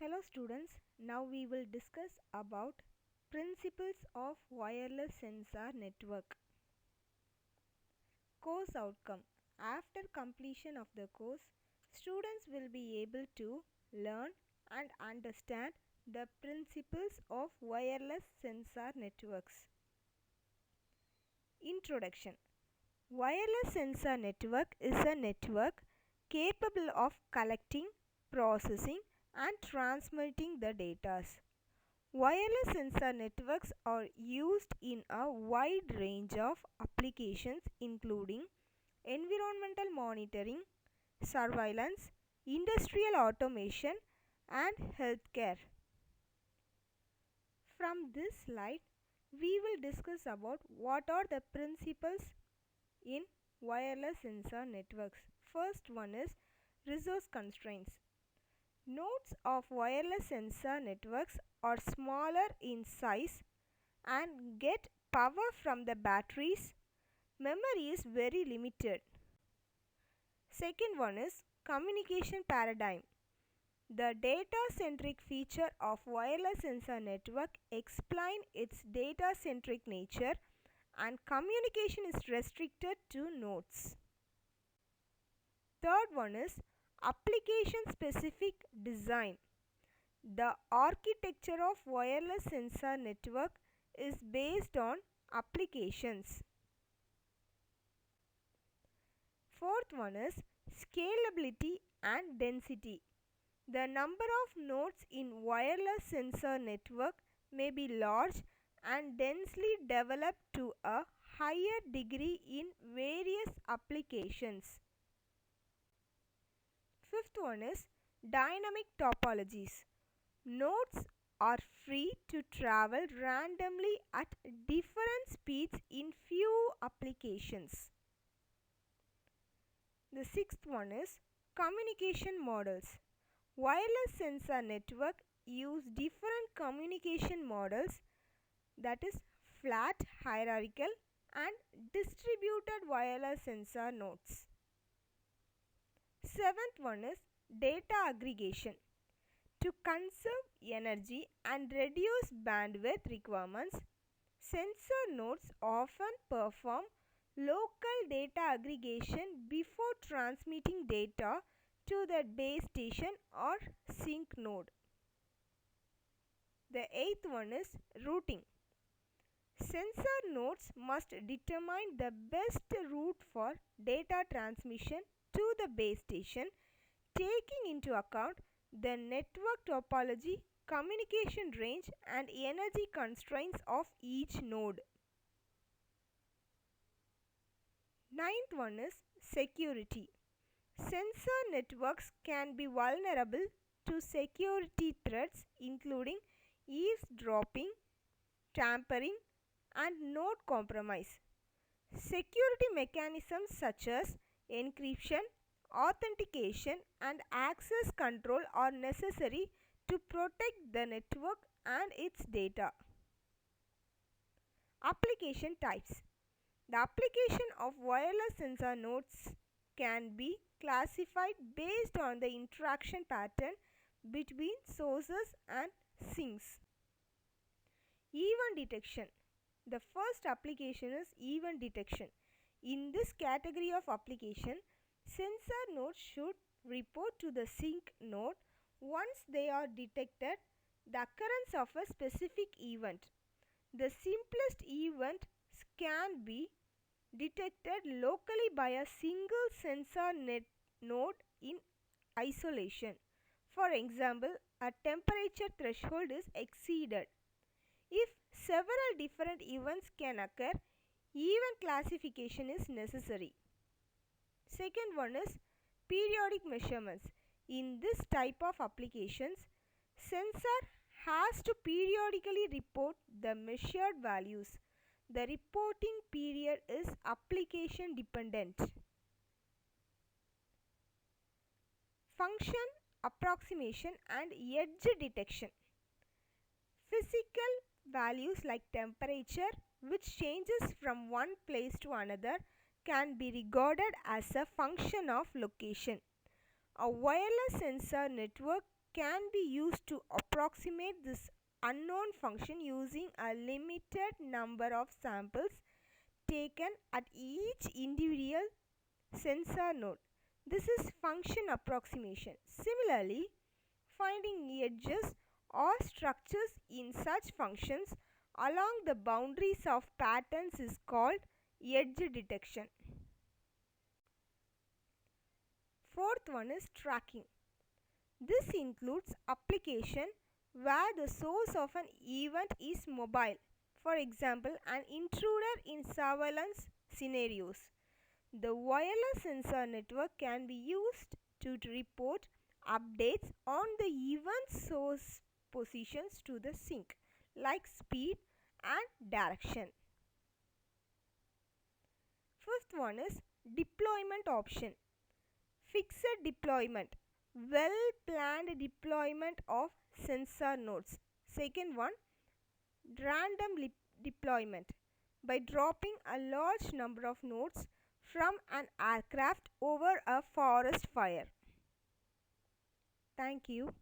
Hello students, now we will discuss about principles of wireless sensor network. Course outcome. After completion of the course, students will be able to learn and understand the principles of wireless sensor networks. Introduction. Wireless sensor network is a network capable of collecting, processing and transmitting the data. Wireless sensor networks are used in a wide range of applications including environmental monitoring, surveillance, industrial automation and healthcare. From this slide, we will discuss about what are the principles in wireless sensor networks. First one is resource constraints. Nodes of wireless sensor networks are smaller in size and get power from the batteries. Memory is very limited. Second one is communication paradigm. The data-centric feature of wireless sensor network explain its data-centric nature and communication is restricted to nodes. Third one is application-specific design. The architecture of wireless sensor network is based on applications. Fourth one is scalability and density. The number of nodes in wireless sensor network may be large and densely developed to a higher degree in various applications. Fifth one is dynamic topologies. Nodes are free to travel randomly at different speeds in few applications. The sixth one is communication models. Wireless sensor network use different communication models, that is flat, hierarchical and distributed wireless sensor nodes. Seventh one is data aggregation. To conserve energy and reduce bandwidth requirements, sensor nodes often perform local data aggregation before transmitting data to the base station or sink node. The eighth one is routing. Sensor nodes must determine the best route for data transmission to the base station, taking into account the network topology, communication range and energy constraints of each node. Ninth one is security. Sensor networks can be vulnerable to security threats including eavesdropping, tampering and node compromise. Security mechanisms such as encryption, authentication and access control are necessary to protect the network and its data. Application types. The application of wireless sensor nodes can be classified based on the interaction pattern between sources and sinks. Event detection. The first application is event detection. In this category of application, sensor nodes should report to the sink node once they are detected the occurrence of a specific event. The simplest event can be detected locally by a single sensor node in isolation. For example, a temperature threshold is exceeded. If several different events can occur, event classification is necessary. Second one is periodic measurements. In this type of applications, sensor has to periodically report the measured values. The reporting period is application dependent. Function approximation and edge detection. Physical values like temperature, which changes from one place to another, can be regarded as a function of location. A wireless sensor network can be used to approximate this unknown function using a limited number of samples taken at each individual sensor node. This is function approximation. Similarly, finding edges or structures in such functions along the boundaries of patterns is called edge detection. Fourth one is tracking. This includes application where the source of an event is mobile, for example, an intruder in surveillance scenarios. The wireless sensor network can be used to report updates on the event source positions to the sink, like speed and direction. Fifth one is deployment option. Fixed deployment, well planned deployment of sensor nodes. Second one, random deployment, by dropping a large number of nodes from an aircraft over a forest fire. Thank you.